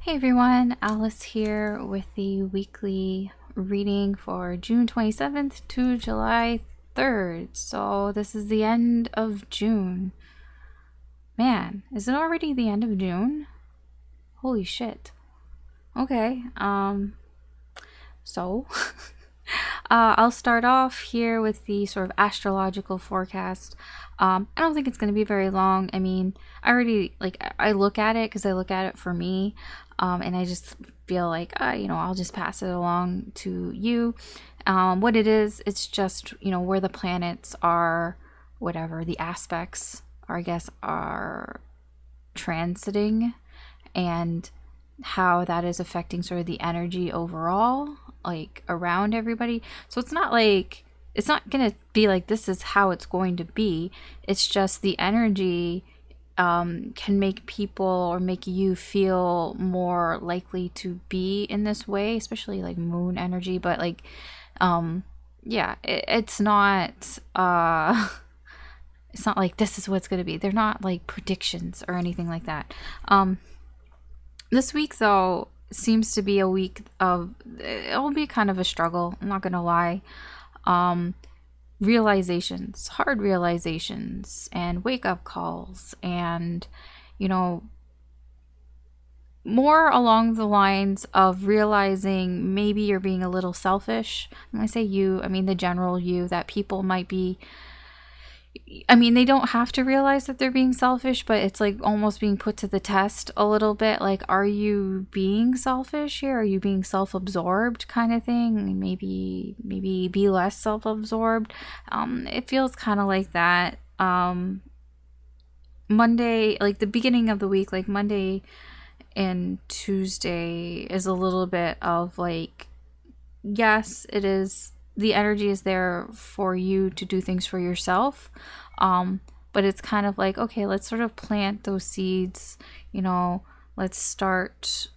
Hey everyone, Alice here with the weekly reading for June 27th to July 3rd. So this is the end of June. Man, is it already the end of June? Holy shit. Okay, so I'll start off here with the sort of astrological forecast. I don't think it's going to be very long. I mean, I look at it because I look at it for me, and I just feel like, I'll just pass it along to you. What it is, it's just, where the planets are, whatever the aspects are, I guess, are transiting and how that is affecting sort of the energy overall, like around everybody. So it's not gonna be like this is how it's going to be. It's just the energy can make people or make you feel more likely to be in this way, especially like moon energy. But it's not it's not like this is what it's gonna be. They're not like predictions or anything like that. This week, though, seems to be a week of, it'll be kind of a struggle, I'm not gonna lie. Realizations, hard realizations, and wake up calls, and, more along the lines of realizing maybe you're being a little selfish. When I say you, I mean the general you, that people might be, they don't have to realize that they're being selfish, but it's like almost being put to the test a little bit. Like, are you being selfish here? Are you being self-absorbed kind of thing? Maybe be less self-absorbed. It feels kind of like that. Monday, like the beginning of the week, like Monday and Tuesday is a little bit of like, yes, it is, the energy is there for you to do things for yourself, but it's kind of like, okay, let's sort of plant those seeds, let's start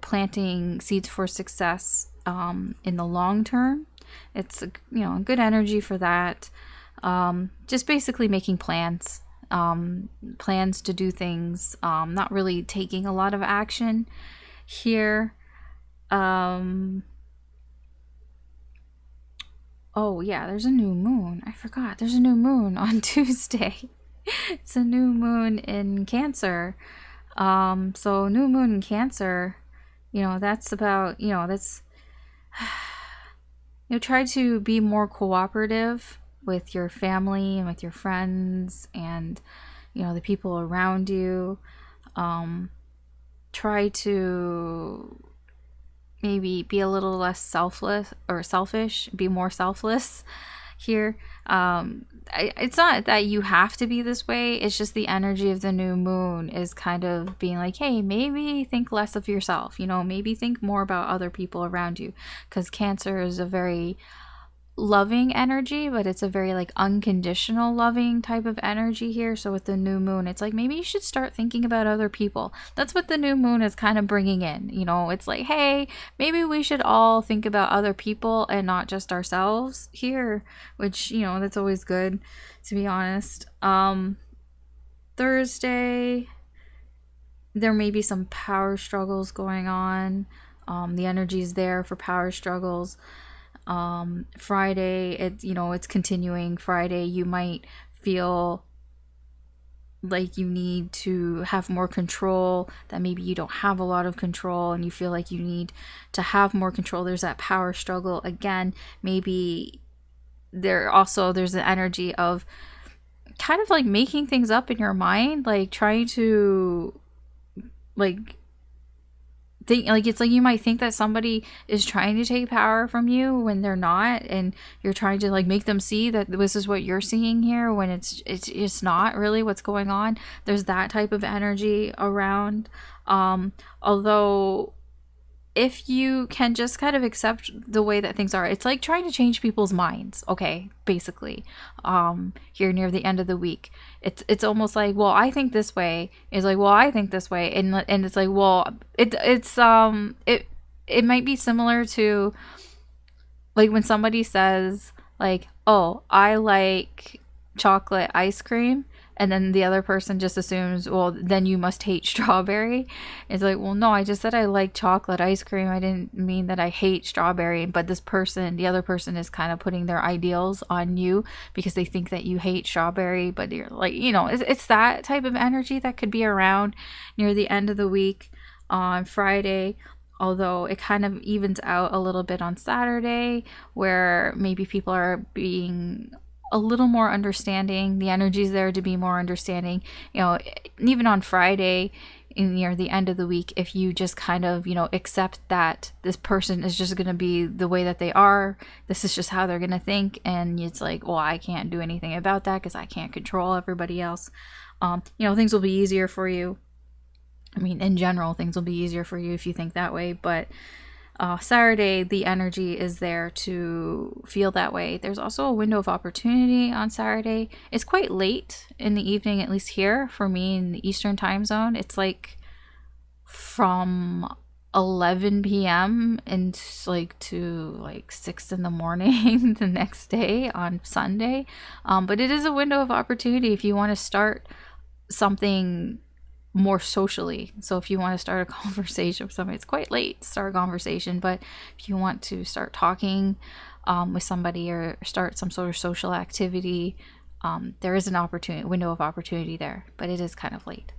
planting seeds for success in the long term. It's a good energy for that. Just basically making plans, plans to do things, not really taking a lot of action here. Oh, yeah, there's a new moon. I forgot. There's a new moon on Tuesday. It's a new moon in Cancer. So new moon in Cancer, that's about, try to be more cooperative with your family and with your friends and, the people around you. Try to maybe be a little less selfish, be more selfless here. It's not that you have to be this way, it's just the energy of the new moon is kind of being like, hey, maybe think less of yourself, maybe think more about other people around you, because Cancer is a very loving energy, but it's a very like unconditional loving type of energy here. So with the new moon, it's like maybe you should start thinking about other people. That's what the new moon is kind of bringing in. It's like, hey, maybe we should all think about other people and not just ourselves here, which that's always good, to be honest. Thursday, there may be some power struggles going on. The energy is there for power struggles. Friday, it's continuing. Friday, you might feel like you need to have more control, that maybe you don't have a lot of control and you feel like you need to have more control. There's that power struggle again. Maybe there's an energy of kind of like making things up in your mind, like trying to like think, like it's like you might think that somebody is trying to take power from you when they're not, and you're trying to like make them see that this is what you're seeing here when it's just not really what's going on. There's that type of energy around. Although if you can just kind of accept the way that things are, it's like trying to change people's minds, okay, basically. Here near the end of the week, it's almost like, well, I think this way, is like, well, I think this way, and it's like, well, it might be similar to like when somebody says like, oh, I like chocolate ice cream, And then the other person just assumes, well, then you must hate strawberry. It's like, well, no, I just said I like chocolate ice cream. I didn't mean that I hate strawberry. But this person, the other person, is kind of putting their ideals on you because they think that you hate strawberry. But you're like, it's that type of energy that could be around near the end of the week on Friday. Although it kind of evens out a little bit on Saturday, where maybe people are being a little more understanding. The energy's there to be more understanding. Even on Friday, near the end of the week, if you just kind of, accept that this person is just going to be the way that they are, this is just how they're going to think, and it's like, well, I can't do anything about that because I can't control everybody else. Things will be easier for you. I mean, in general, things will be easier for you if you think that way, but Saturday, the energy is there to feel that way. There's also a window of opportunity on Saturday. It's quite late in the evening, at least here for me in the Eastern time zone. It's like from 11 p.m. and to 6 in the morning the next day on Sunday. But it is a window of opportunity if you want to start something more socially. So if you want to start a conversation with somebody, it's quite late to start a conversation, but if you want to start talking with somebody or start some sort of social activity, there is an window of opportunity there, but it is kind of late.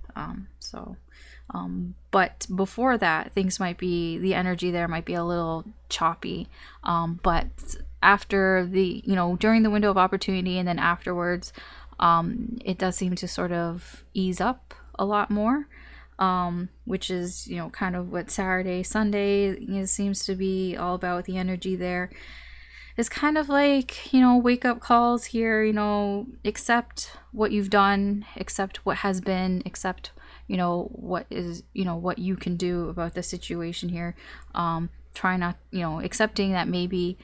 But before that, the energy there might be a little choppy. But after during the window of opportunity and then afterwards, it does seem to sort of ease up a lot more, which is kind of what Saturday, Sunday seems to be all about. The energy there is kind of like wake up calls here. Accept what you've done, accept what has been, accept what is what you can do about the situation here. Try not accepting that maybe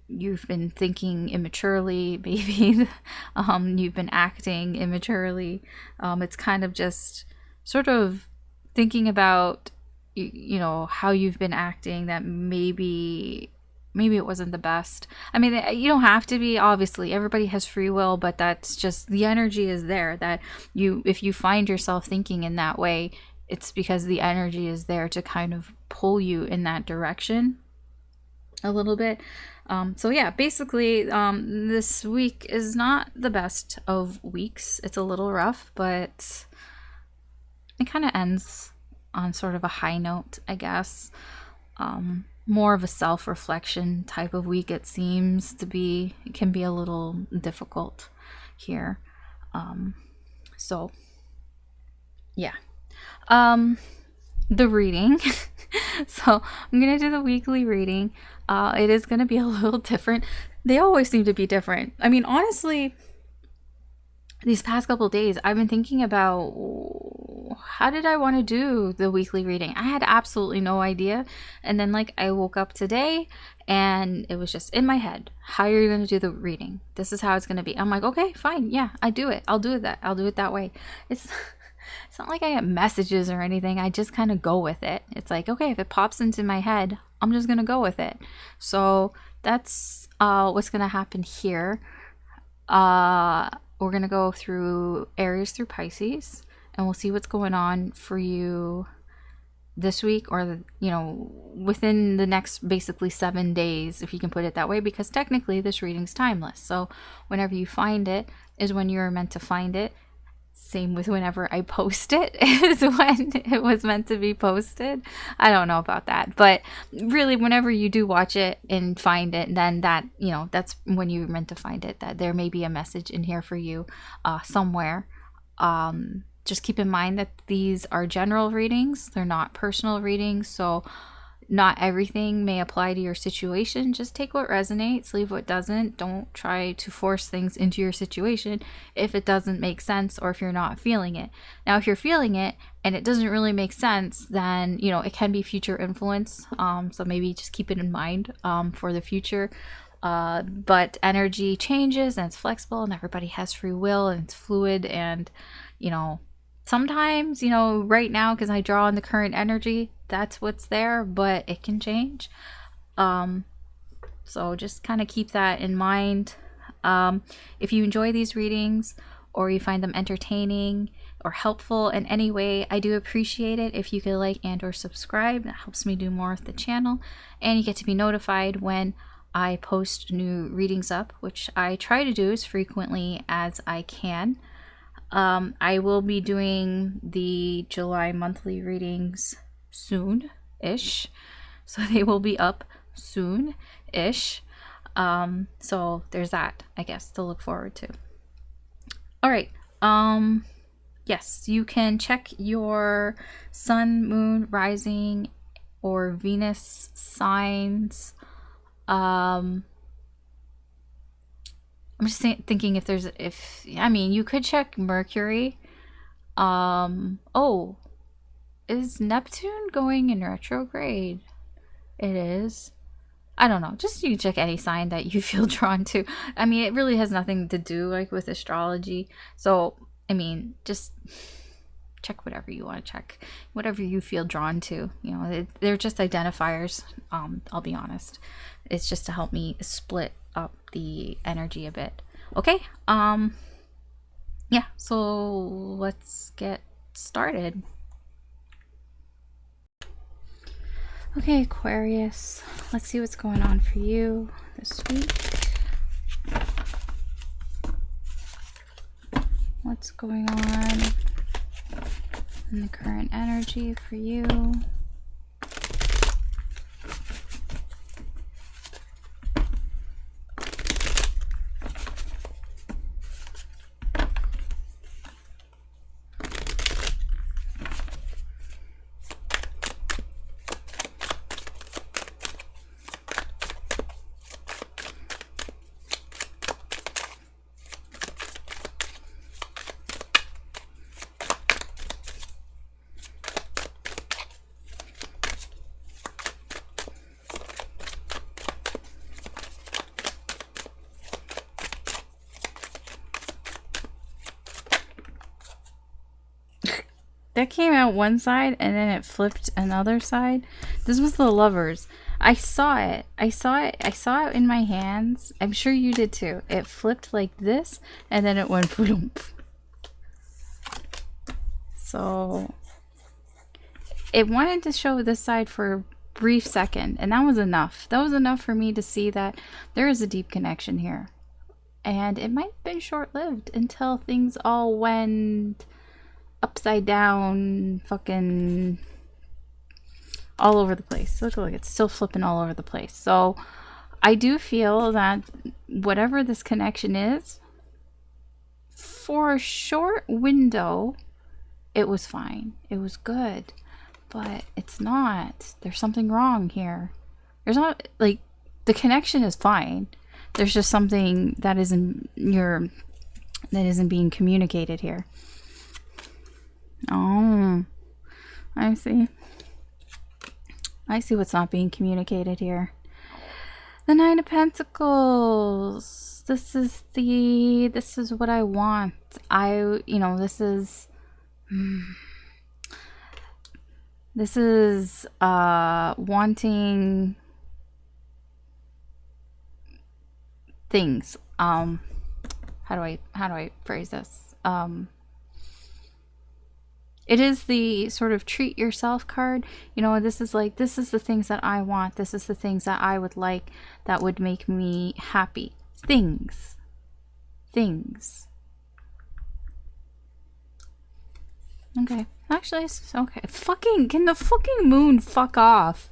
you've been thinking immaturely, maybe you've been acting immaturely. It's kind of just sort of thinking about how you've been acting, that maybe it wasn't the best. I mean, you don't have to be, obviously everybody has free will, but that's just the energy is there, that if you find yourself thinking in that way, it's because the energy is there to kind of pull you in that direction a little bit. So yeah, basically, this week is not the best of weeks. It's a little rough, but it kind of ends on sort of a high note, I guess. More of a self-reflection type of week, it seems to be. It can be a little difficult here. So yeah. The reading. So I'm gonna do the weekly reading. It is gonna be a little different. They always seem to be different. I mean, honestly, these past couple of days, I've been thinking about how did I want to do the weekly reading. I had absolutely no idea. And then I woke up today and it was just in my head. How are you going to do the reading? This is how it's going to be. I'm like, okay, fine. Yeah, I do it. I'll do it I'll do it that way. It's not like I get messages or anything. I just kind of go with it. It's like, okay, if it pops into my head, I'm just going to go with it. So that's what's going to happen here. We're going to go through Aries through Pisces, and we'll see what's going on for you this week, or within the next basically 7 days, if you can put it that way, because technically this reading's timeless. So whenever you find it is when you're meant to find it. Same with whenever I post it is when it was meant to be posted. I don't know about that, but really whenever you do watch it and find it, then that's when you're meant to find it, that there may be a message in here for you somewhere. Just keep in mind that these are general readings. They're not personal readings, so not everything may apply to your situation. Just take what resonates, leave what doesn't. Don't try to force things into your situation if it doesn't make sense or if you're not feeling it. Now, if you're feeling it and it doesn't really make sense, then, it can be future influence. So maybe just keep it in mind for the future. But energy changes and it's flexible and everybody has free will and it's fluid and, sometimes, right now, because I draw on the current energy, that's what's there, but it can change. So just kind of keep that in mind. If you enjoy these readings, or you find them entertaining or helpful in any way, I do appreciate it if you could like and or subscribe. That helps me do more of the channel, and you get to be notified when I post new readings up, which I try to do as frequently as I can. I will be doing the July monthly readings soon-ish, so they will be up soon-ish. So there's that, I guess, to look forward to. All right. Yes, you can check your sun, moon, rising, or Venus signs. I'm just thinking I mean, you could check Mercury. Oh, is Neptune going in retrograde? It is. I don't know. Just you check any sign that you feel drawn to. I mean, it really has nothing to do like with astrology. So, I mean, just check whatever you want to check, whatever you feel drawn to. You know, they're just identifiers. I'll be honest. It's just to help me split up the energy a bit. Okay. Yeah. So let's get started. Okay, Aquarius, let's see what's going on for you this week. What's going on in the current energy for you? That came out one side and then it flipped another side. This was the Lovers. I saw it. I saw it in my hands. I'm sure you did too. It flipped like this and then it went boom. So it wanted to show this side for a brief second, and that was enough. That was enough for me to see that there is a deep connection here. And it might have been short-lived until things all went upside down, fucking all over the place. Look, it's still flipping all over the place. So I do feel that whatever this connection is, for a short window, it was fine. It was good. But it's not. There's something wrong here. There's not, like, the connection is fine. There's just something that isn't being communicated here. Oh, I see. I see what's not being communicated here. The Nine of Pentacles. This is what I want. This is wanting things. How do I phrase this? It is the sort of treat yourself card. You know, this is the things that I want. This is the things that I would like that would make me happy. Things. Okay. Actually, it's okay. Can the fucking moon fuck off?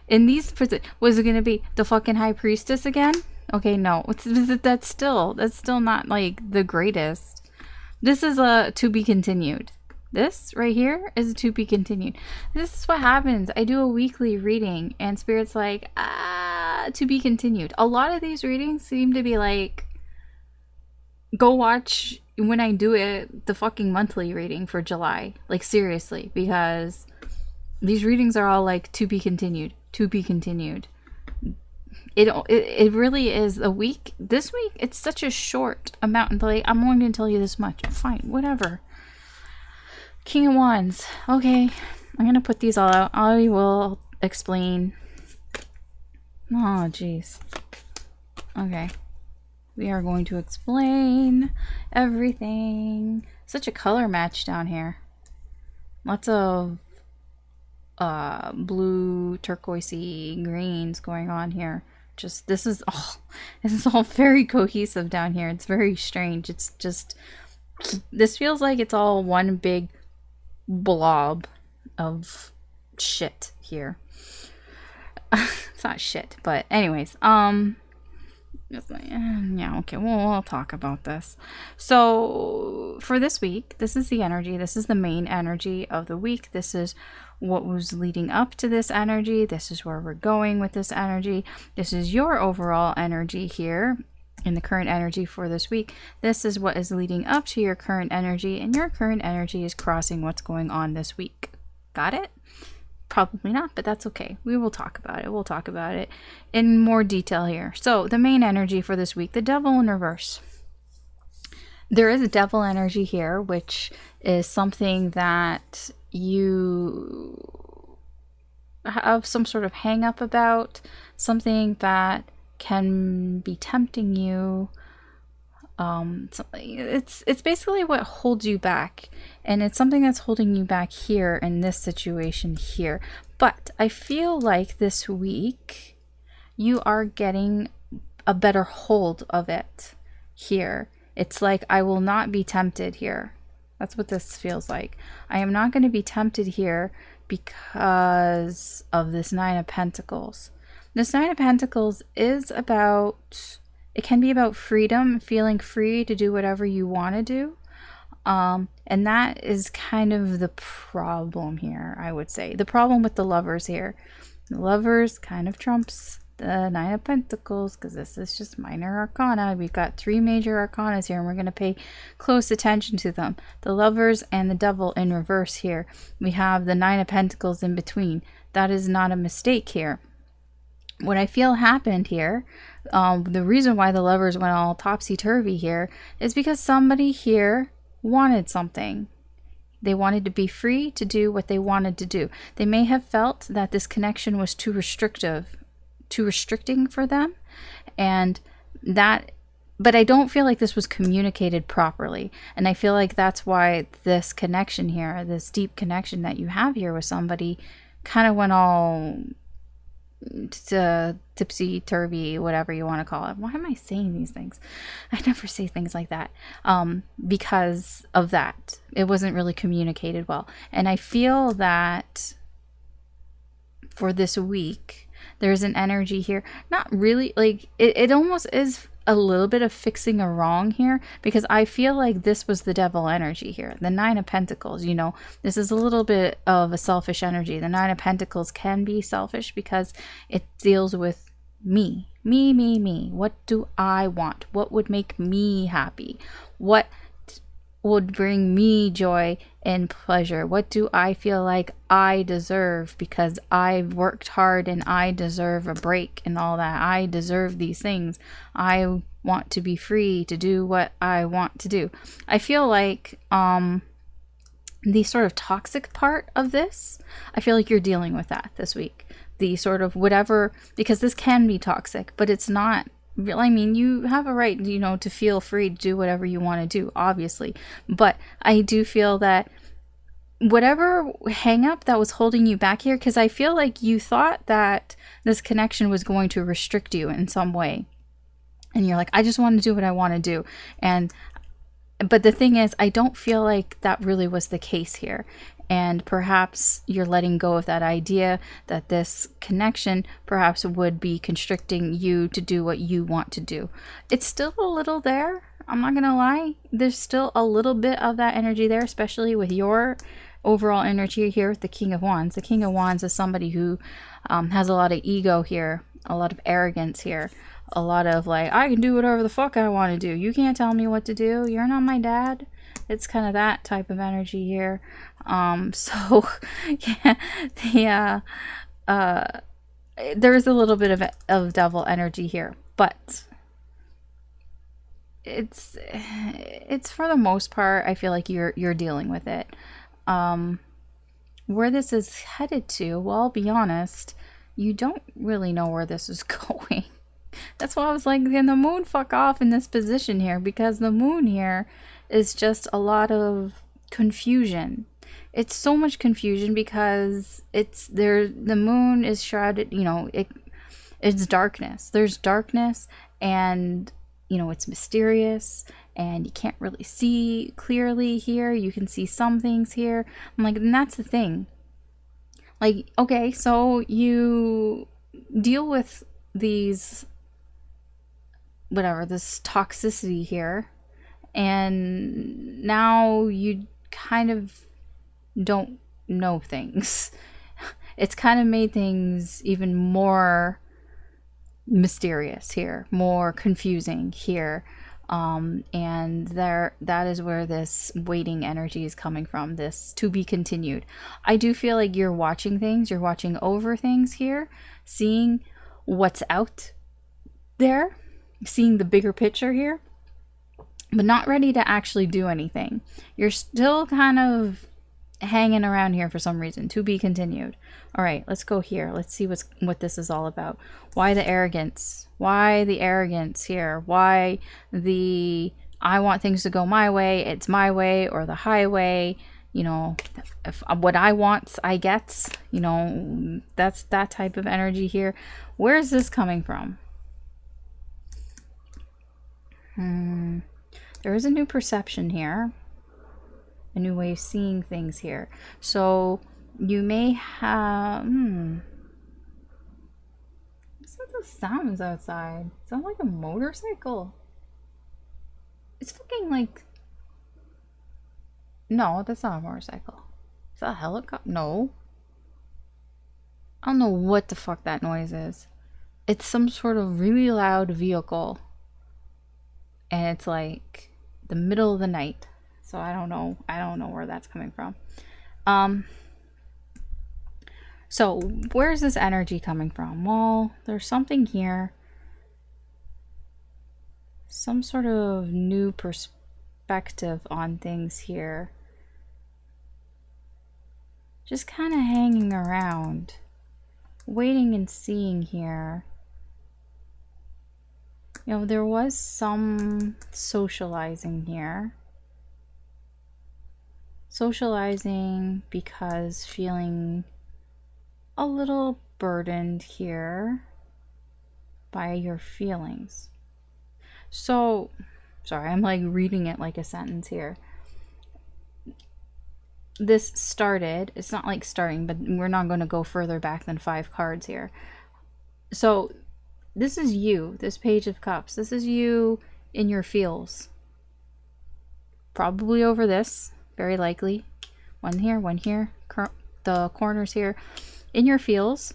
In these, was it going to be the fucking High Priestess again? Okay, no. That's still not like the greatest. This is a to be continued. This right here is to be continued. This is what happens. I do a weekly reading and Spirit's like, to be continued. A lot of these readings seem to be like, go watch when I do it, the fucking monthly reading for July. Like, seriously, because these readings are all like, to be continued, to be continued. It really is a week. This week, it's such a short amount. Like, I'm only going to tell you this much. Fine, whatever. King of Wands. Okay, I'm going to put these all out. I will explain. Oh, jeez. Okay. We are going to explain everything. Such a color match down here. Lots of blue, turquoisey, greens going on here. Just this is all very cohesive down here. It's very strange. It's just, this feels like it's all one big blob of shit here. It's not shit, but anyways, yeah, okay, we'll talk about this. So for this week, this is the energy. This is the main energy of the week. This is what was leading up to this energy. This is where we're going with this energy. This is your overall energy here in the current energy for this week. This is what is leading up to your current energy, and your current energy is crossing what's going on this week. Got it? Probably not, but that's okay. We will talk about it. We'll talk about it in more detail here. So the main energy for this week, the devil in reverse. There is a devil energy here, which is something that you have some sort of hang up about, something that can be tempting you. It's basically what holds you back, and it's something that's holding you back here in this situation here. But I feel like this week you are getting a better hold of it here. It's like, I will not be tempted here. That's what this feels like. I am not going to be tempted here because of this Nine of Pentacles. This Nine of Pentacles is about, it can be about freedom, feeling free to do whatever you want to do. And that is kind of the problem here, I would say. The problem with the Lovers here. The Lovers kind of trumps the Nine of Pentacles, because this is just minor arcana. We've got 3 major arcanas here, and we're going to pay close attention to them. The Lovers and the Devil in reverse here. We have the Nine of Pentacles in between. That is not a mistake here. What I feel happened here, the reason why the Lovers went all topsy-turvy here, is because somebody here wanted something. They wanted to be free to do what they wanted to do. They may have felt that this connection was too restricting for them, and that, but I don't feel like this was communicated properly, and I feel like that's why this connection here, this deep connection that you have here with somebody, kind of went all to tipsy-turvy, whatever you want to call it. Why am I saying these things? I never say things like that. Because of that, it wasn't really communicated well. And I feel that for this week, there's an energy here, not really, like, it almost is a little bit of fixing a wrong here, because I feel like this was the devil energy here. The Nine of Pentacles, you know, this is a little bit of a selfish energy. The Nine of Pentacles can be selfish because it deals with me. What do I want? What would make me happy? What would bring me joy and pleasure? What do I feel like I deserve because I've worked hard and I deserve a break and all that? I deserve these things. I want to be free to do what I want to do. I feel like the sort of toxic part of this, I feel like you're dealing with that this week. The sort of whatever, because this can be toxic, but it's not. I mean, you have a right, you know, to feel free to do whatever you want to do, obviously. But I do feel that whatever hang up that was holding you back here, because I feel like you thought that this connection was going to restrict you in some way. And you're like, I just want to do what I want to do. But the thing is, I don't feel like that really was the case here. And perhaps you're letting go of that idea that this connection perhaps would be constricting you to do what you want to do. It's still a little there. I'm not going to lie. There's still a little bit of that energy there, especially with your overall energy here with the King of Wands. The King of Wands is somebody who has a lot of ego here, a lot of arrogance here, a lot of like, I can do whatever the fuck I want to do. You can't tell me what to do. You're not my dad. It's kind of that type of energy here. So yeah, there is a little bit of devil energy here, but it's for the most part, I feel like you're dealing with it. Where this is headed to, well, I'll be honest, you don't really know where this is going. That's why I was like, can the moon fuck off in this position here? Because the moon here is just a lot of confusion. It's so much confusion because it's there. The moon is shrouded, you know, it's darkness. There's darkness, and you know, it's mysterious, and you can't really see clearly here. You can see some things here. I'm like, and that's the thing. Like, okay, so you deal with these, whatever, this toxicity here, and now you kind of don't know things. It's kind of made things even more mysterious here, more confusing here. And that is where this waiting energy is coming from, this to be continued. I do feel like you're watching things, you're watching over things here, seeing what's out there, seeing the bigger picture here, but not ready to actually do anything. You're still kind of hanging around here for some reason. To be continued. All right, let's go here. Let's see what this is all about. Why the arrogance? Why the arrogance here? Why the I want things to go my way, it's my way, or the highway? You know, if what I want, I get. You know, that's that type of energy here. Where is this coming from? There is a new perception here. A new way of seeing things here. So you may have what's with the sounds outside? Sound like a motorcycle. It's fucking like, no, that's not a motorcycle. Is that a helicopter? No. I don't know what the fuck that noise is. It's some sort of really loud vehicle. And it's like the middle of the night. So I don't know where that's coming from. So where's this energy coming from? Well, there's something here. Some sort of new perspective on things here. Just kind of hanging around. Waiting and seeing here. You know, there was some socializing here. Socializing because feeling a little burdened here by your feelings. So, sorry, I'm like reading it like a sentence here. This started, it's not like starting, but we're not going to go further back than 5 cards here. So, this is you, this Page of Cups. This is you in your feels. Probably over this. Very likely. One here, the corners here. In your feels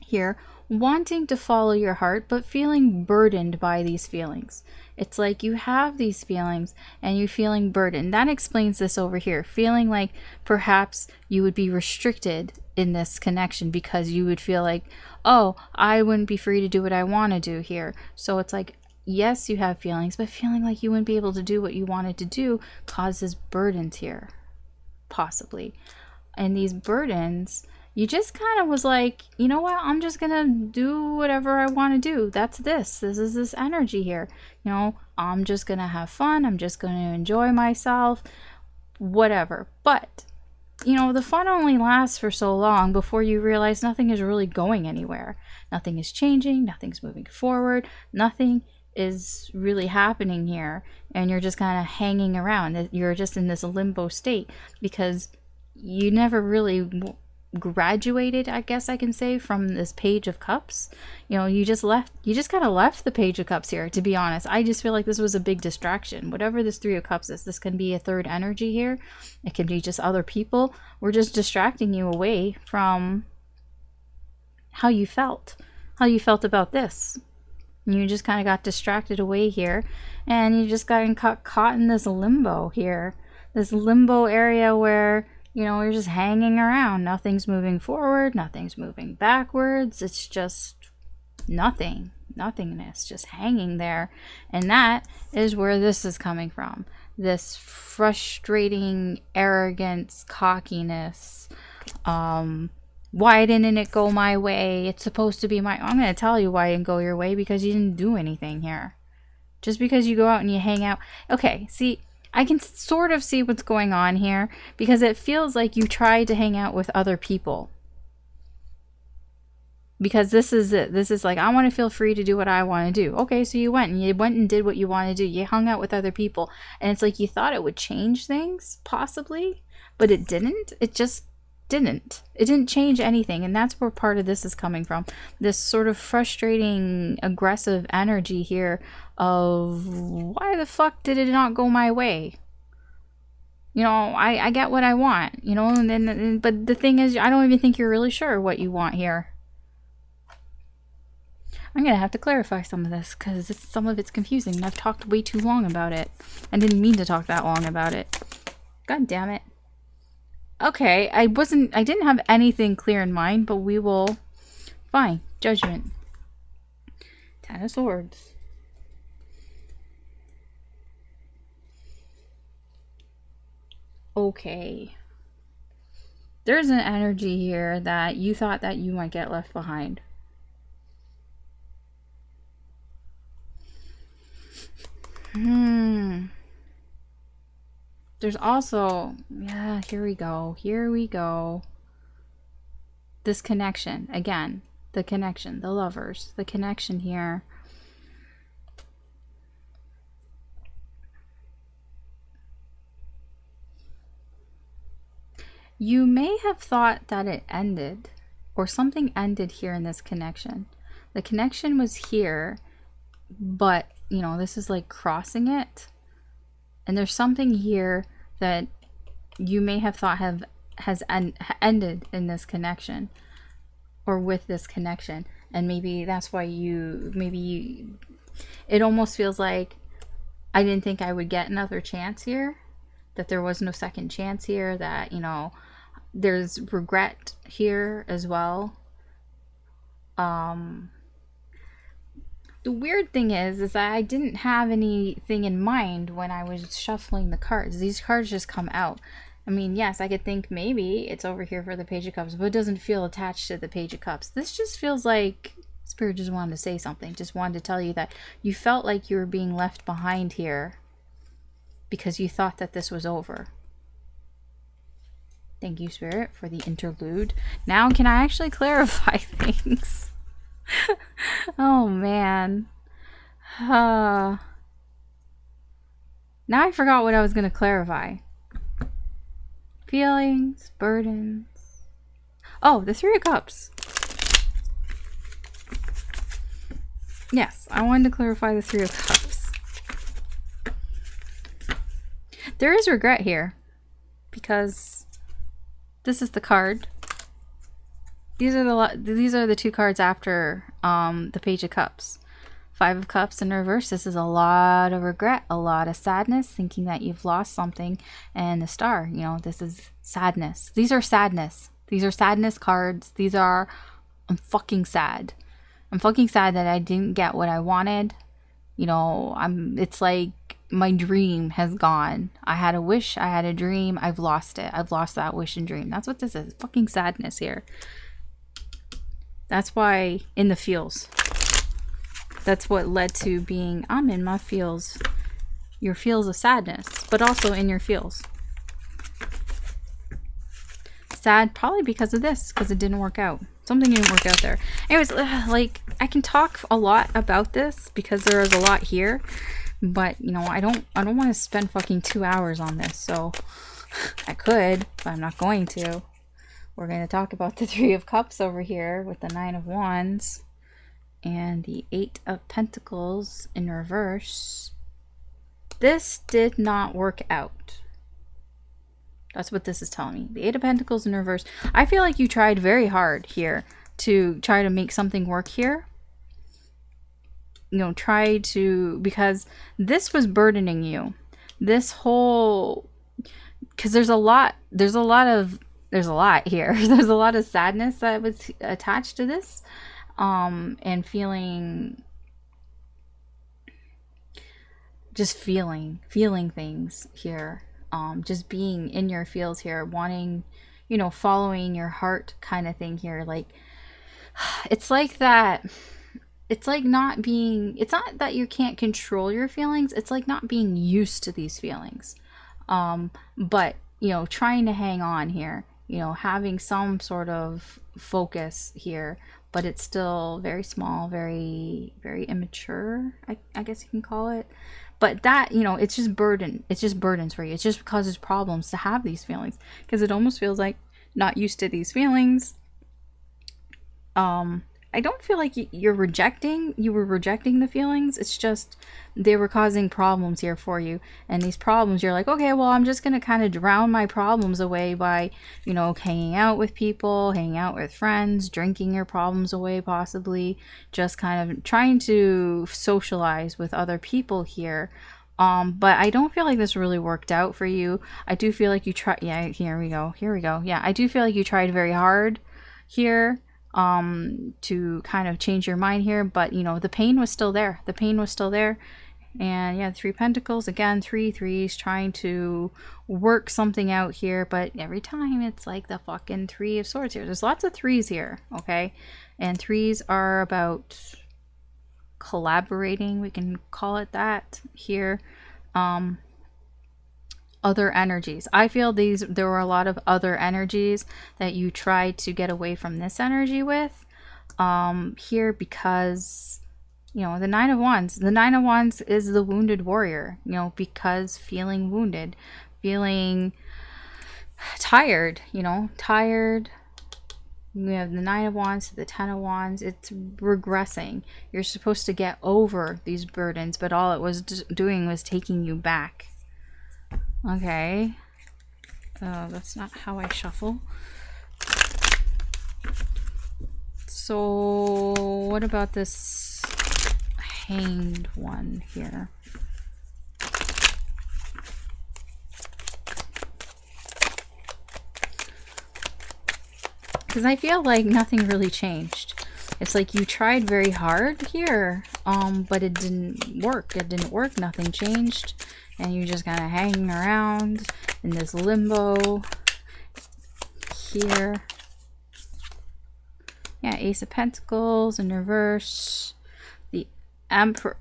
here, wanting to follow your heart, but feeling burdened by these feelings. It's like you have these feelings and you're feeling burdened. That explains this over here. Feeling like perhaps you would be restricted in this connection because you would feel like, oh, I wouldn't be free to do what I want to do here. So it's like, yes, you have feelings, but feeling like you wouldn't be able to do what you wanted to do causes burdens here, possibly. And these burdens, you just kind of was like, you know what, I'm just gonna do whatever I want to do. That's this is this energy here. You know, I'm just gonna have fun. I'm just gonna enjoy myself, whatever. But, you know, the fun only lasts for so long before you realize nothing is really going anywhere. Nothing is changing. Nothing's moving forward. Nothing is really happening here, and you're just kind of hanging around. You're just in this limbo state because you never really graduated, I guess I can say, from this Page of Cups. You know, you just kind of left the Page of Cups here, to be honest. I just feel like this was a big distraction. Whatever this 3 of Cups is, this can be a third energy here. It can be just other people. We're just distracting you away from how you felt about this. You just kind of got distracted away here, and you just got caught in this limbo here. This limbo area where, you know, you're just hanging around. Nothing's moving forward. Nothing's moving backwards. It's just nothing. Nothingness. Just hanging there. And that is where this is coming from. This frustrating arrogance, cockiness, Why didn't it go my way? It's supposed to be my... I'm going to tell you why it didn't go your way, because you didn't do anything here. Just because you go out and you hang out. Okay, see, I can sort of see what's going on here, because it feels like you tried to hang out with other people. Because this is it. This is like, I want to feel free to do what I want to do. Okay, so you went and did what you want to do. You hung out with other people. And it's like you thought it would change things, possibly, but it didn't. It just didn't. It didn't change anything. And that's where part of this is coming from. This sort of frustrating, aggressive energy here of, why the fuck did it not go my way? You know, I get what I want, you know, and then, but the thing is, I don't even think you're really sure what you want here. I'm going to have to clarify some of this, because some of it's confusing, and I've talked way too long about it. I didn't mean to talk that long about it. God damn it. Okay, I didn't have anything clear in mind, but we will... Fine. Judgment. Ten of Swords. Okay. There's an energy here that you thought that you might get left behind. There's also, yeah, here we go. This connection, again, the connection, the lovers, the connection here. You may have thought that it ended, or something ended here in this connection. The connection was here, but, you know, this is like crossing it. And there's something here that you may have thought has ended in this connection, or with this connection. And maybe that's why it almost feels like I didn't think I would get another chance here, that there was no second chance here, that, you know, there's regret here as well. The weird thing is that I didn't have anything in mind when I was shuffling the cards. These cards just come out. I mean, yes, I could think maybe it's over here for the Page of Cups, but it doesn't feel attached to the Page of Cups. This just feels like Spirit just wanted to say something. Just wanted to tell you that you felt like you were being left behind here because you thought that this was over. Thank you, Spirit, for the interlude. Now can I actually clarify things? Oh, man. Now I forgot what I was going to clarify. Feelings, burdens. Oh, the Three of Cups. Yes, I wanted to clarify the Three of Cups. There is regret here, because this is the card. These are the two cards after the Page of Cups. Five of Cups in reverse. This is a lot of regret, a lot of sadness, thinking that you've lost something. And the Star, you know, this is sadness. These are sadness. These are sadness cards. These are, I'm fucking sad. I'm fucking sad that I didn't get what I wanted. You know, it's like my dream has gone. I had a wish, I had a dream, I've lost it. I've lost that wish and dream. That's what this is. Fucking sadness here. That's why in the feels. That's what led to being, I'm in my feels. Your feels of sadness, but also in your feels. Sad probably because of this, because it didn't work out. Something didn't work out there. Anyways, like, I can talk a lot about this because there is a lot here, but you know, I don't want to spend fucking 2 hours on this. So I could, but I'm not going to. We're going to talk about the Three of Cups over here with the Nine of Wands and the Eight of Pentacles in reverse. This did not work out. That's what this is telling me. The Eight of Pentacles in reverse. I feel like you tried very hard here to try to make something work here. You know, try to, because this was burdening you. This whole, because there's a lot here. There's a lot of sadness that was attached to this. And feeling things here. Just being in your feels here, wanting, you know, following your heart kind of thing here. Like, it's like that. It's like not being, it's not that you can't control your feelings. It's like not being used to these feelings. But, you know, trying to hang on here, you know, having some sort of focus here, but it's still very small, very immature, I guess you can call it. But that, you know, it's just burden. It's just burdens for you. It just causes problems to have these feelings because it almost feels like not used to these feelings. I don't feel like you were rejecting the feelings. It's just they were causing problems here for you. And these problems, you're like, okay, well, I'm just going to kind of drown my problems away by, you know, hanging out with people, hanging out with friends, drinking your problems away, possibly just kind of trying to socialize with other people here. But I don't feel like this really worked out for you. I do feel like you tried. Yeah, here we go. Yeah, I do feel like you tried very hard here to kind of change your mind here, but you know, the pain was still there. And yeah, 3 pentacles again, 3 threes, trying to work something out here, but every time it's like the fucking 3 of swords here. There's lots of 3s here, okay? And 3s are about collaborating, we can call it that here. Other energies. I feel there were a lot of other energies that you tried to get away from this energy with here, because, you know, the 9 of Wands is the wounded warrior, you know, because feeling wounded, feeling tired, you know, tired. We have the 9 of Wands to the 10 of Wands. It's regressing. You're supposed to get over these burdens, but all it was doing was taking you back. Okay. That's not how I shuffle. So what about this hanged one here? Because I feel like nothing really changed. It's like you tried very hard here, but it didn't work. Nothing changed. And you're just kind of hanging around in this limbo here. Yeah, Ace of Pentacles in reverse. The Emperor.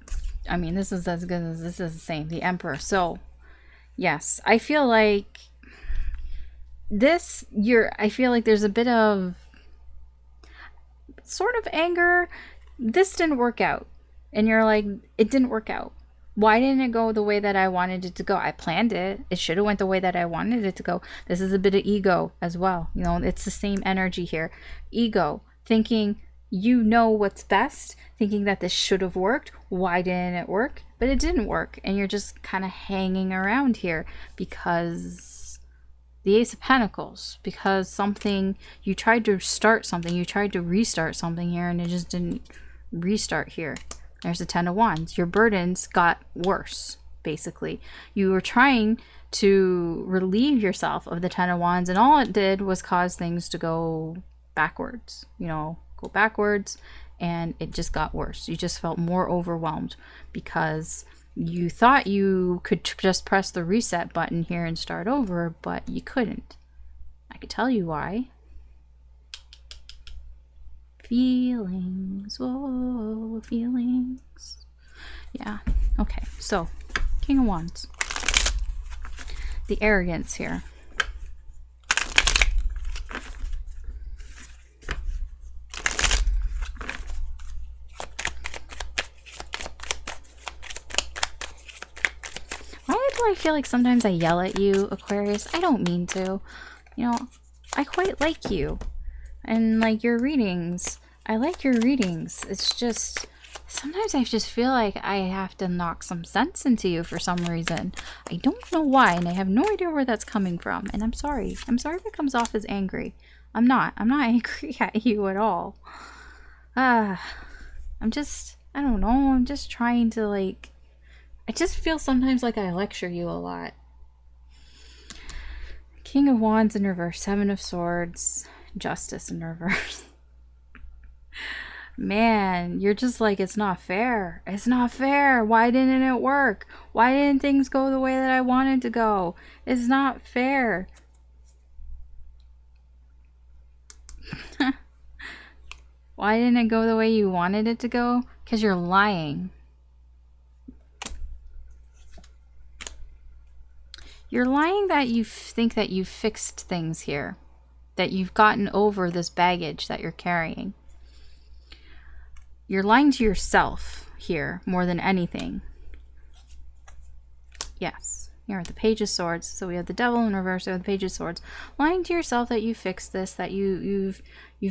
I mean, this is as good as this is the same. The Emperor. So, yes, I feel like this, I feel like there's a bit of sort of anger. This didn't work out. And you're like, it didn't work out. Why didn't it go the way that I wanted it to go? I planned it. It should have went the way that I wanted it to go. This is a bit of ego as well. You know, it's the same energy here. Ego, thinking you know what's best, thinking that this should have worked. Why didn't it work? But it didn't work. And you're just kind of hanging around here because the Ace of Pentacles, because something, you tried to start something, you tried to restart something here, and it just didn't restart here. There's the 10 of Wands. Your burdens got worse, basically. You were trying to relieve yourself of the 10 of Wands, and all it did was cause things to go backwards. You know, go backwards, and it just got worse. You just felt more overwhelmed because you thought you could just press the reset button here and start over, but you couldn't. I could tell you why. Feelings, oh, feelings. Yeah, okay, so King of Wands. The arrogance here. Why do I feel like sometimes I yell at you, Aquarius? I don't mean to. You know, I quite like you. And like your readings. I like your readings. It's just, sometimes I just feel like I have to knock some sense into you for some reason. I don't know why, and I have no idea where that's coming from. And I'm sorry. I'm sorry if it comes off as angry. I'm not angry at you at all. I'm just, I don't know. I'm just trying to like, I just feel sometimes like I lecture you a lot. King of Wands in reverse, 7 of Swords, Justice in reverse. Man, you're just like, it's not fair. It's not fair. Why didn't it work? Why didn't things go the way that I wanted to go? It's not fair. Why didn't it go the way you wanted it to go? Because you're lying. You're lying that you think that you've fixed things here. That you've gotten over this baggage that you're carrying. You're lying to yourself here more than anything. Yes. Here are the Page of Swords. So we have the Devil in reverse. We have the Page of Swords. Lying to yourself that you fixed this, that you've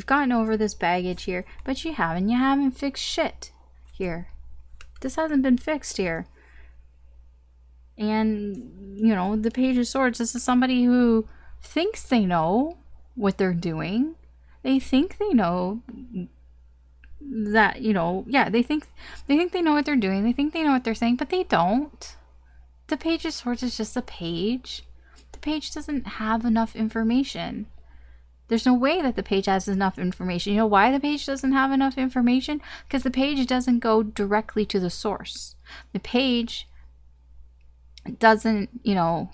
gotten over this baggage here, but you haven't. You haven't fixed shit here. This hasn't been fixed here. And, you know, the Page of Swords, this is somebody who thinks they know what they're doing. They think they know that, you know, yeah, they think they know what they're doing. They think they know what they're saying, but they don't. The Page of Swords is just a page. The page doesn't have enough information. There's no way that the page has enough information. You know why the page doesn't have enough information? Because the page doesn't go directly to the source. The page doesn't, you know,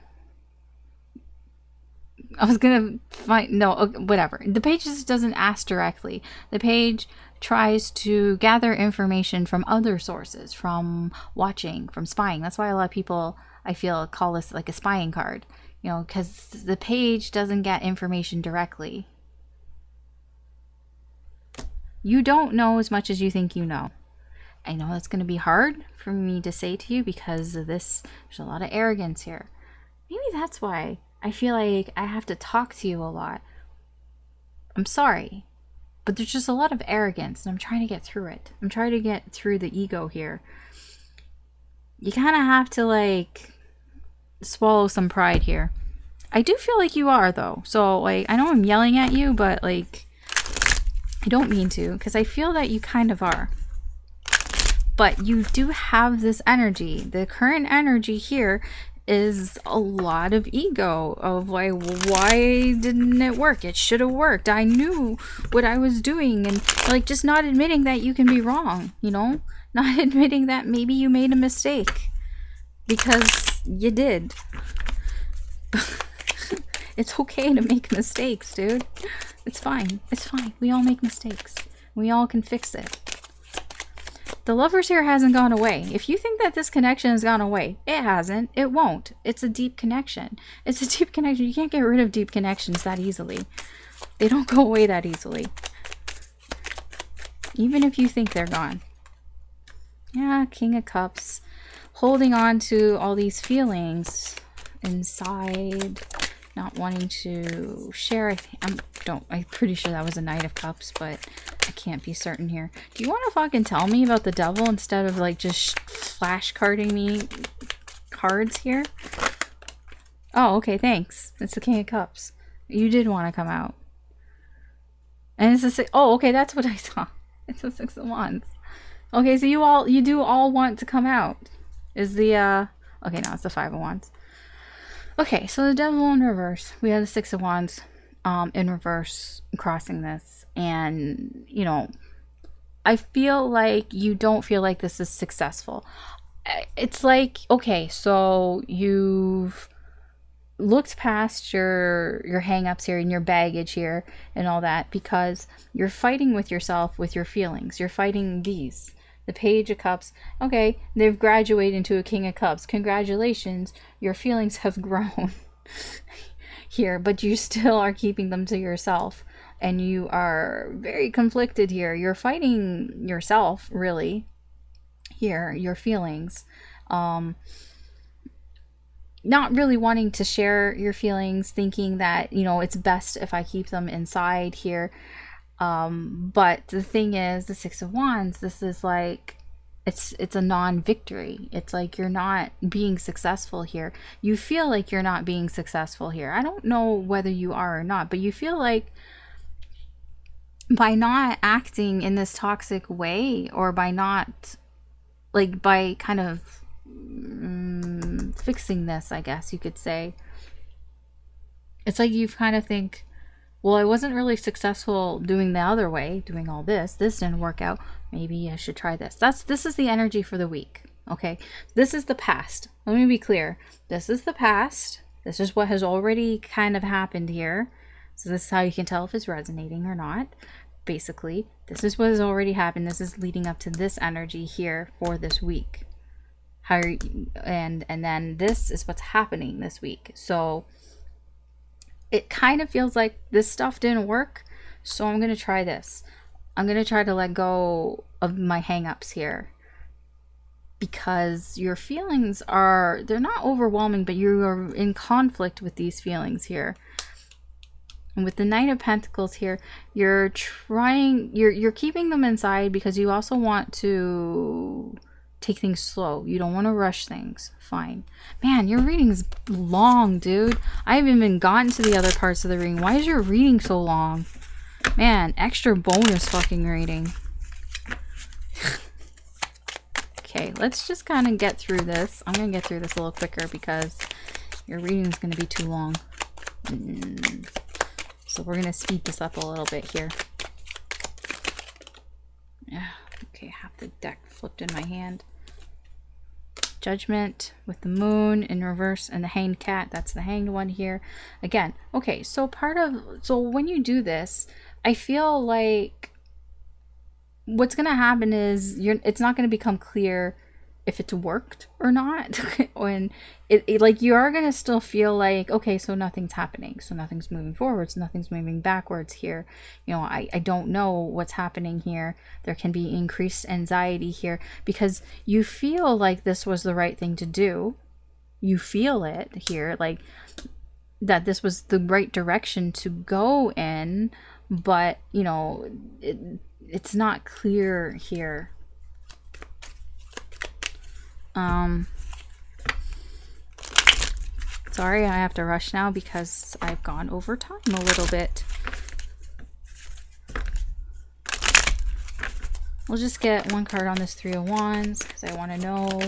I was gonna find, no, whatever. The page just doesn't ask directly. The page tries to gather information from other sources, from watching, from spying. That's why a lot of people, I feel, call this like a spying card, you know, because the page doesn't get information directly. You don't know as much as you think you know. I know that's going to be hard for me to say to you because of this. There's a lot of arrogance here. Maybe that's why I feel like I have to talk to you a lot. I'm sorry, but there's just a lot of arrogance and I'm trying to get through it. I'm trying to get through the ego here. You kind of have to like swallow some pride here. I do feel like you are though. So like, I know I'm yelling at you, but like, I don't mean to, because I feel that you kind of are. But you do have this energy. The current energy here is a lot of ego of like, why didn't it work? It should have worked. I knew what I was doing. And like, just not admitting that you can be wrong, you know? Not admitting that maybe you made a mistake. Because you did. It's okay to make mistakes, dude. It's fine. It's fine. We all make mistakes. We all can fix it. The Lovers here hasn't gone away. If you think that this connection has gone away, it hasn't. It won't. It's a deep connection. It's a deep connection. You can't get rid of deep connections that easily. They don't go away that easily. Even if you think they're gone. Yeah, King of Cups. Holding on to all these feelings inside. Not wanting to share. I'm pretty sure that was a Knight of Cups, but I can't be certain here. Do you want to fucking tell me about the devil instead of like just flashcarding me cards here? Oh, okay, thanks. It's the King of Cups. You did want to come out. And it's a six. Oh, okay, that's what I saw. It's a Six of Wands. Okay, so you do all want to come out. Is the okay, no, it's the Five of Wands. Okay, so the devil in reverse. We have the Six of Wands in reverse crossing this. And, you know, I feel like you don't feel like this is successful. It's like, okay, so you've looked past your hang-ups here and your baggage here and all that because you're fighting with yourself with your feelings. You're fighting these. The Page of Cups, okay, they've graduated into a King of Cups. Congratulations, your feelings have grown here, but you still are keeping them to yourself. And you are very conflicted here. You're fighting yourself, really, here, your feelings. Not really wanting to share your feelings, thinking that, you know, it's best if I keep them inside here. But the thing is, the Six of Wands, this is like, it's a non-victory. It's like you're not being successful here. You feel like you're not being successful here. I don't know whether you are or not, but you feel like by not acting in this toxic way, or by not, like, by kind of fixing this, I guess you could say, it's like you kind of think, well, I wasn't really successful doing the other way, doing all this. This didn't work out. Maybe I should try this. This is the energy for the week. Okay. This is the past. Let me be clear. This is the past. This is what has already kind of happened here. So this is how you can tell if it's resonating or not. basically, this is what has already happened. This is leading up to this energy here for this week. How and then this is what's happening this week. So it kind of feels like this stuff didn't work, so I'm going to try this. I'm going to try to let go of my hang-ups here, because your feelings are, they're not overwhelming, but you are in conflict with these feelings here. And with the Knight of Pentacles here, you're keeping them inside because you also want to take things slow. You don't want to rush things. Fine. Man, your reading's long, dude. I haven't even gotten to the other parts of the reading. Why is your reading so long? Man, extra bonus fucking reading. Okay, let's just kind of get through this. I'm going to get through this a little quicker because your reading is going to be too long. So we're going to speed this up a little bit here. Yeah, okay, half the deck flipped in my hand. Judgment with the moon in reverse and the hanged cat. That's the hanged one here. Again, okay, so when you do this, I feel like what's going to happen is it's not going to become clear if it's worked or not. When like you are going to still feel like, okay, so nothing's happening, so nothing's moving forwards, nothing's moving backwards here. You know, I don't know what's happening here. There can be increased anxiety here because you feel like this was the right thing to do. You feel it here, like that this was the right direction to go in, but you know, it's not clear here. Sorry, I have to rush now because I've gone over time a little bit. We'll just get one card on this Three of Wands because I want to know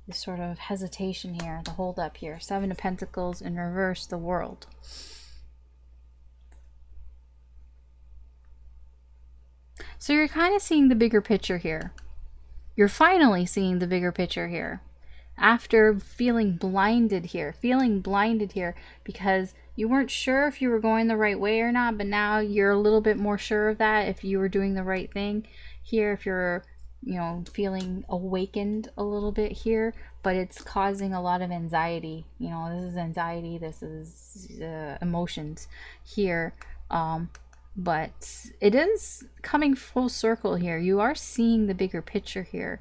this sort of hesitation here, the hold up here. Seven of Pentacles in reverse, the World. So you're kind of seeing the bigger picture here. You're finally seeing the bigger picture here. After feeling blinded here because you weren't sure if you were going the right way or not, but now you're a little bit more sure of that, if you were doing the right thing here, if you're, you know, feeling awakened a little bit here, but it's causing a lot of anxiety. You know, this is anxiety, this is emotions here. But it is coming full circle here. You are seeing the bigger picture here.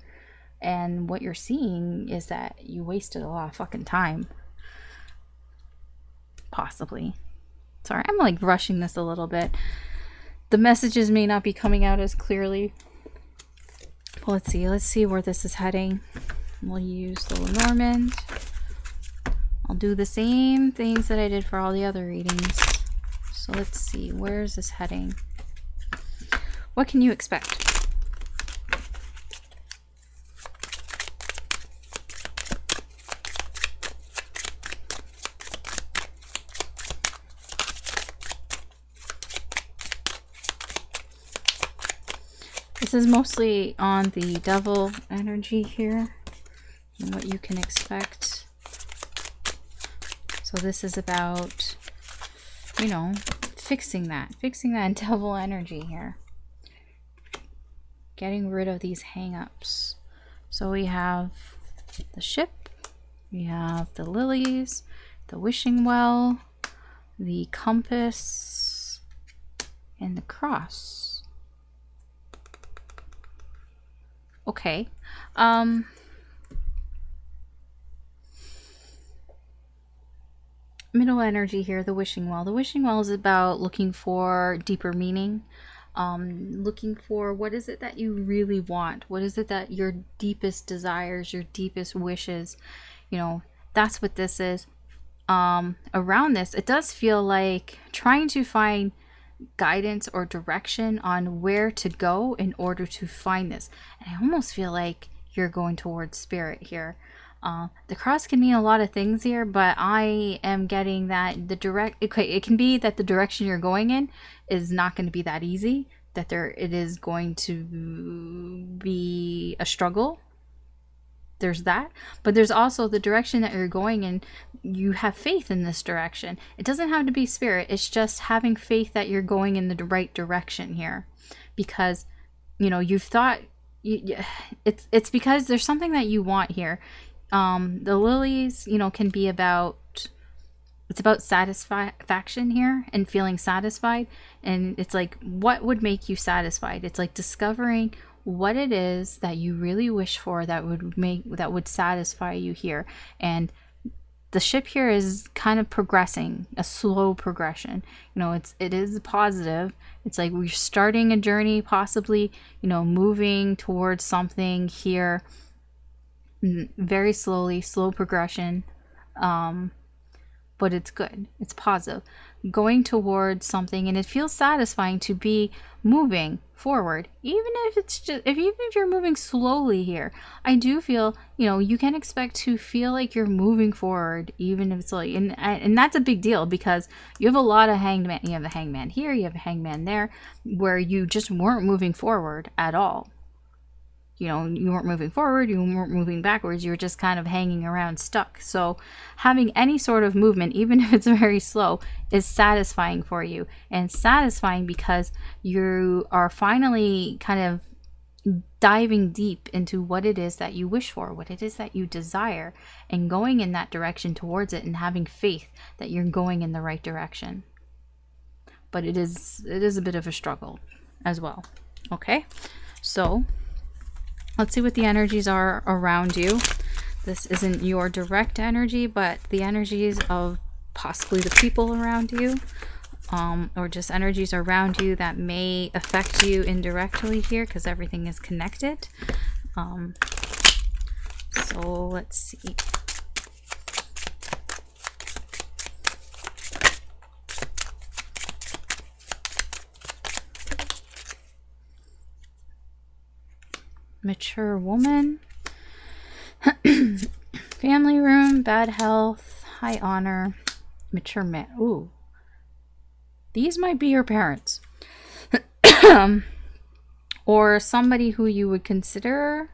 And what you're seeing is that you wasted a lot of fucking time. Possibly. Sorry, I'm like rushing this a little bit. The messages may not be coming out as clearly. Well, let's see where this is heading. We'll use the Lenormand. I'll do the same things that I did for all the other readings. So let's see, where is this heading? What can you expect? This is mostly on the Devil energy here and what you can expect. So this is about, you know, fixing that devil energy here. Getting rid of these hang-ups. So we have the ship, we have the lilies, the wishing well, the compass, and the cross. Okay. Middle energy here, the wishing well. The wishing well is about looking for deeper meaning, looking for what is it that you really want, what is it that your deepest desires, your deepest wishes, you know, that's what this is. Around this, it does feel like trying to find guidance or direction on where to go in order to find this. And I almost feel like you're going towards spirit here. The cross can mean a lot of things here, but I am getting that it can be that the direction you're going in is not going to be that easy, that it is going to be a struggle. there's that, but there's also the direction that you're going in. You have faith in this direction. It doesn't have to be spirit. It's just having faith that you're going in the right direction here, because you've thought it's because there's something that you want here. The lilies, can be about, it's about satisfaction here and feeling satisfied. And it's like, what would make you satisfied? It's like discovering what it is that you really wish for that would satisfy you here. And the ship here is kind of progressing, a slow progression. It is positive. It's like we're starting a journey, possibly, moving towards something here, very slowly, slow progression. But it's good. It's positive. Going towards something, and it feels satisfying to be moving forward, even if you're moving slowly here. I do feel, you can expect to feel like you're moving forward, even if it's like, and that's a big deal, because you have a lot of hangman. You have the hangman here, you have a hangman there, where you just weren't moving forward at all. You weren't moving forward, you weren't moving backwards, you were just kind of hanging around stuck. So having any sort of movement, even if it's very slow, is satisfying for you. And satisfying because you are finally kind of diving deep into what it is that you wish for, what it is that you desire, and going in that direction towards it, and having faith that you're going in the right direction. But it is a bit of a struggle as well. Okay, so let's see what the energies are around you. This isn't your direct energy, but the energies of possibly the people around you, or just energies around you that may affect you indirectly here, because everything is connected. So let's see. Mature woman, family room, bad health, high honor, mature man. Ooh, these might be your parents or somebody who you would consider,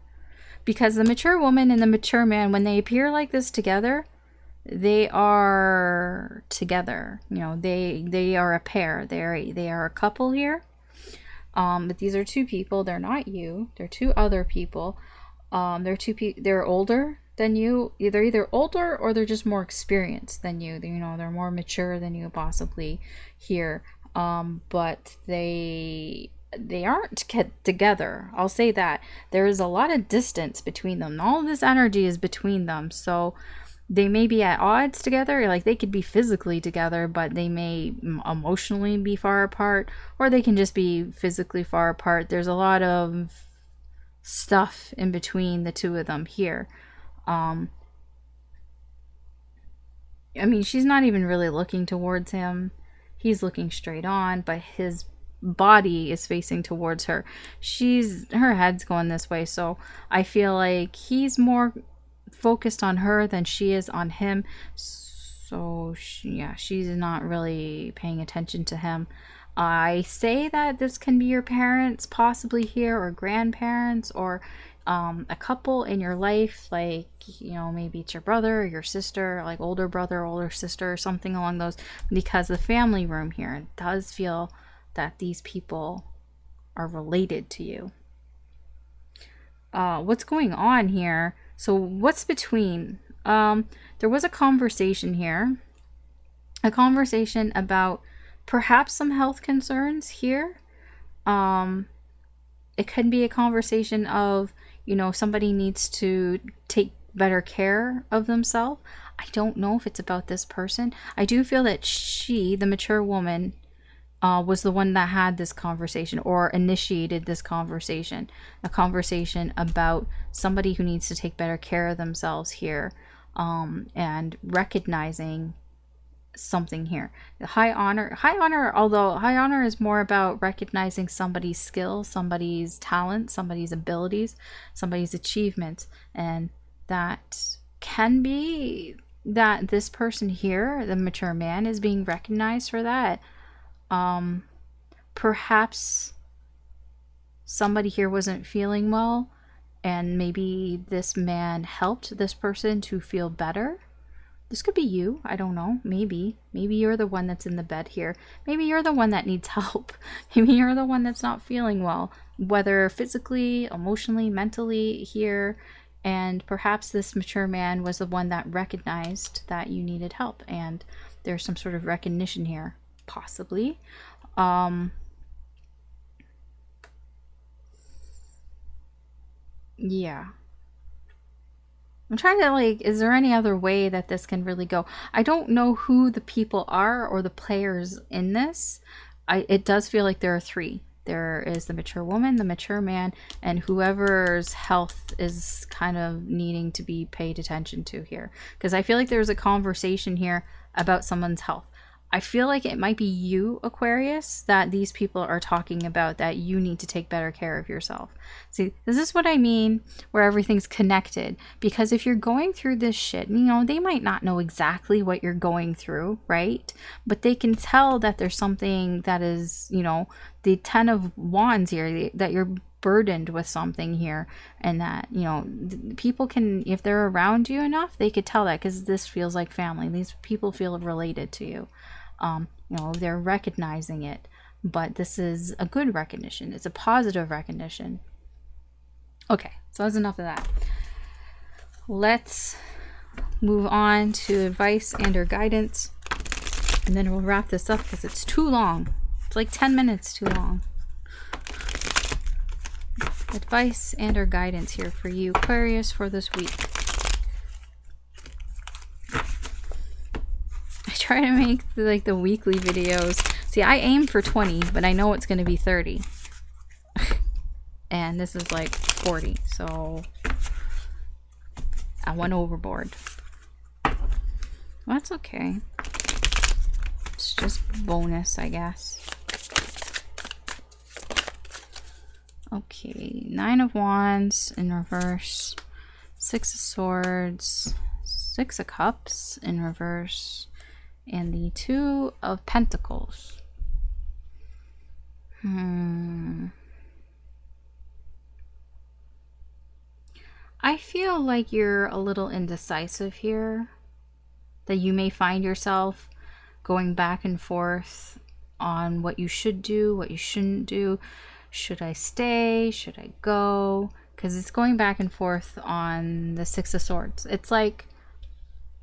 because the mature woman and the mature man, when they appear like this together, they are together. They are a pair. They are a couple here. But these are two people. They're not you. They're two other people. They're older than you. They're either older or they're just more experienced than you. They're more mature than you possibly here. But they aren't together. I'll say that. There is a lot of distance between them. All of this energy is between them. So they may be at odds together, like they could be physically together, but they may emotionally be far apart, or they can just be physically far apart. There's a lot of stuff in between the two of them here. I mean, she's not even really looking towards him. He's looking straight on, but his body is facing towards her. Her head's going this way, so I feel like he's more focused on her than she is on him. So she's not really paying attention to him. I say that this can be your parents possibly here, or grandparents, or a couple in your life, like maybe it's your brother or your sister, like older brother, older sister, or something along those, because the family room here does feel that these people are related to you. What's going on here? So what's between? There was a conversation here. A conversation about perhaps some health concerns here. It could be a conversation of, somebody needs to take better care of themselves. I don't know if it's about this person. I do feel that she, the mature woman, was the one that had this conversation or initiated this conversation. A conversation about somebody who needs to take better care of themselves here, and recognizing something here. The high honor, although high honor is more about recognizing somebody's skill, somebody's talent, somebody's abilities, somebody's achievements, and that can be that this person here, the mature man, is being recognized for that. Perhaps somebody here wasn't feeling well, and maybe this man helped this person to feel better. This could be you. I don't know. Maybe you're the one that's in the bed here. Maybe you're the one that needs help. Maybe you're the one that's not feeling well, whether physically, emotionally, mentally here. And perhaps this mature man was the one that recognized that you needed help, and there's some sort of recognition here, possibly. Yeah. I'm trying to, like, is there any other way that this can really go? I don't know who the people are or the players in this. It does feel like there are three. There is the mature woman, the mature man, and whoever's health is kind of needing to be paid attention to here. Because I feel like there's a conversation here about someone's health. I feel like it might be you, Aquarius, that these people are talking about, that you need to take better care of yourself. See, this is what I mean, where everything's connected. Because if you're going through this shit, you know, they might not know exactly what you're going through, right? But they can tell that there's something that is, you know, the 10 of Wands here, that you're burdened with something here, and that, you know, people can, if they're around you enough, they could tell that, because this feels like family. These people feel related to you. You know, they're recognizing it, but this is a good recognition. It's a positive recognition. Okay, so that's enough of that. Let's move on to advice and or guidance, and then we'll wrap this up because it's too long. It's like 10 minutes too long. Advice and or guidance here for you, Aquarius, for this week. Try to make like the weekly videos. See, I aim for 20, but I know it's going to be 30. And this is like 40, so I went overboard. Well, that's okay. It's just bonus, I guess. Okay, 9 of Wands in reverse, 6 of Swords, 6 of Cups in reverse, and the 2 of Pentacles. I feel like you're a little indecisive here. That you may find yourself going back and forth on what you should do, what you shouldn't do. Should I stay? Should I go? Because it's going back and forth on the 6 of Swords. It's like,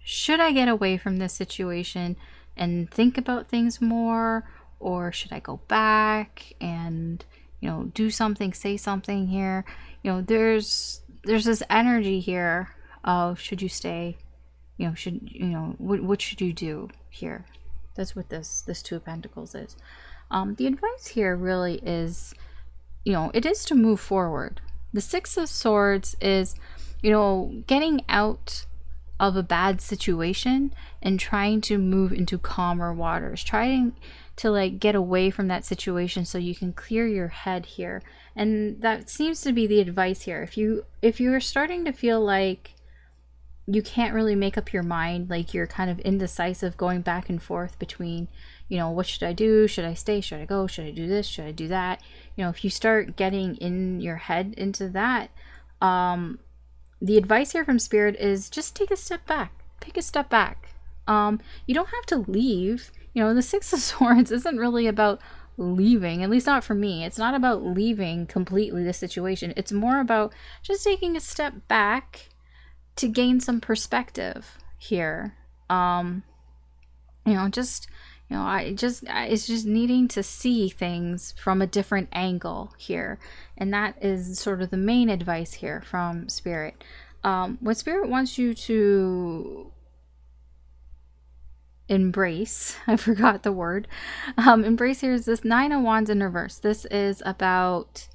should I get away from this situation and think about things more, or should I go back and, you know, do something, say something here? You know, there's this energy here of, should you stay? You know, what should you do here? That's what this 2 of Pentacles is. The advice here really is, you know, it is to move forward. The 6 of Swords is, you know, getting out of a bad situation and trying to move into calmer waters, trying to like get away from that situation so you can clear your head here. And that seems to be the advice here. If you're starting to feel like you can't really make up your mind, like you're kind of indecisive, going back and forth between, you know, what should I do? Should I stay? Should I go? Should I do this? Should I do that? You know, if you start getting in your head into that, the advice here from Spirit is just take a step back. Take a step back. You don't have to leave. You know, the 6 of Swords isn't really about leaving, at least not for me. It's not about leaving completely the situation. It's more about just taking a step back to gain some perspective here. You know, just, you know, it's just needing to see things from a different angle here. And that is sort of the main advice here from Spirit. What Spirit wants you to embrace, I forgot the word, embrace here is this 9 of Wands in reverse. This is about,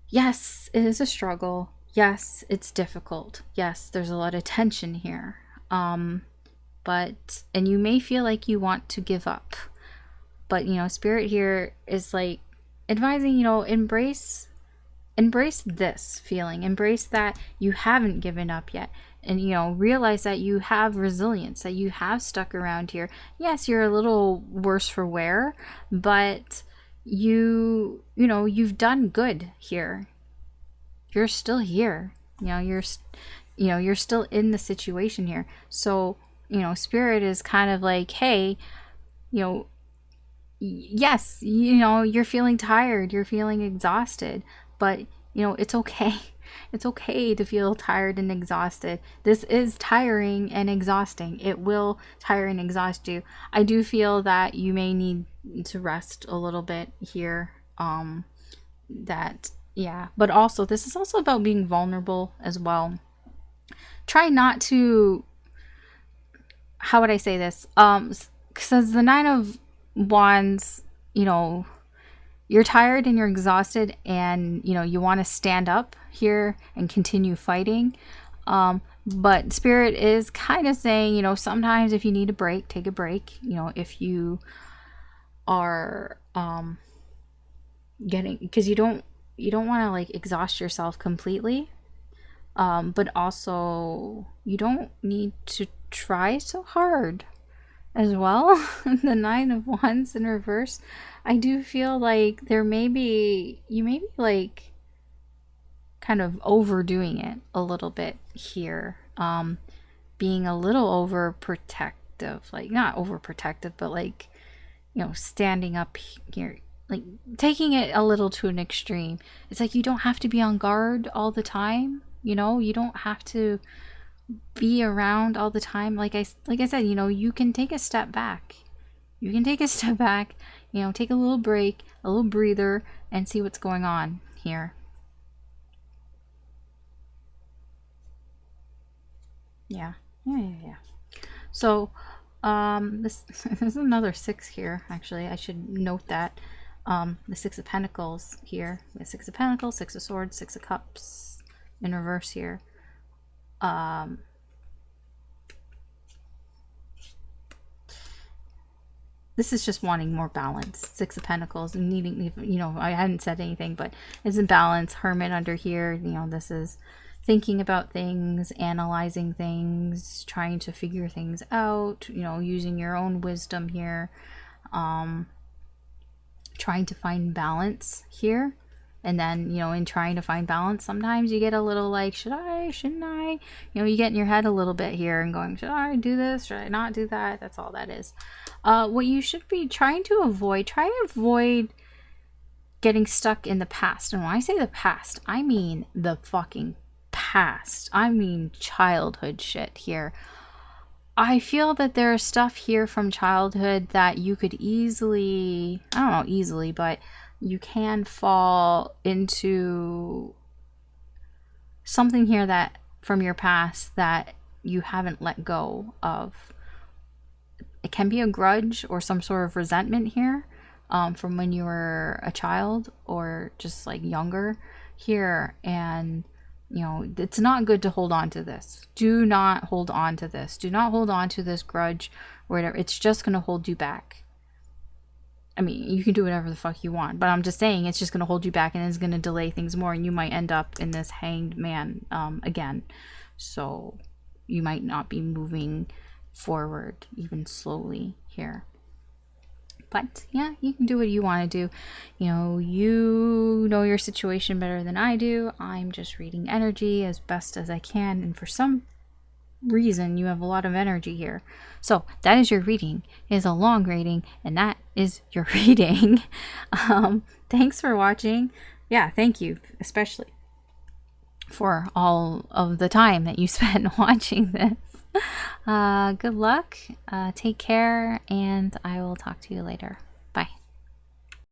yes, it is a struggle. Yes, it's difficult. Yes, there's a lot of tension here. But, and you may feel like you want to give up, but, you know, Spirit here is like advising, you know, embrace this feeling, embrace that you haven't given up yet, and, you know, realize that you have resilience, that you have stuck around here. Yes, you're a little worse for wear, but you know, you've done good here. you're still here. You're still in the situation here. So, spirit is kind of like, hey, yes, you're feeling tired, you're feeling exhausted, but it's okay. It's okay to feel tired and exhausted. This is tiring and exhausting. It will tire and exhaust you. I do feel that you may need to rest a little bit here. But also this is also about being vulnerable as well. Try not to, how would I say this? Because the Nine of Wands, you're tired and you're exhausted, and you want to stand up here and continue fighting. But Spirit is kind of saying, sometimes if you need a break, take a break. If you are because you don't want to like exhaust yourself completely. But also you don't need to try so hard as well. The Nine of Wands in reverse, I do feel like you may be like kind of overdoing it a little bit here, being a little overprotective, like not overprotective, but like standing up here, like taking it a little to an extreme. It's like you don't have to be on guard all the time. You don't have to be around all the time. Like I said, you can take a step back. You can take a step back, take a little break, a little breather, and see what's going on here. Yeah. So, this there's another 6 here. Actually, I should note that. The 6 of Pentacles here. The 6 of Pentacles, 6 of Swords, 6 of Cups in reverse here. This is just wanting more balance. 6 of Pentacles and needing, I hadn't said anything, but it's in balance. Hermit under here, this is thinking about things, analyzing things, trying to figure things out, using your own wisdom here, trying to find balance here. And then, in trying to find balance, sometimes you get a little like, should I, shouldn't I? You get in your head a little bit here and going, should I do this? Should I not do that? That's all that is. What you should be trying to avoid, try to avoid getting stuck in the past. And when I say the past, I mean the fucking past. I mean childhood shit here. I feel that there's stuff here from childhood that you could easily, I don't know easily, but you can fall into something here that from your past that you haven't let go of. It can be a grudge or some sort of resentment here, from when you were a child or just like younger here. And it's not good to hold on to this. Do not hold on to this. Do not hold on to this grudge or whatever. It's just going to hold you back. I mean, you can do whatever the fuck you want, but I'm just saying it's just going to hold you back and it's going to delay things more, and you might end up in this hanged man again. So you might not be moving forward even slowly here. But yeah, you can do what you want to do. You know your situation better than I do. I'm just reading energy as best as I can, and for some reason you have a lot of energy here. So that is your reading. It is a long reading, and that is your reading. Thanks for watching. Yeah, thank you especially for all of the time that you spent watching this. Good luck, take care, and I will talk to you later. Bye.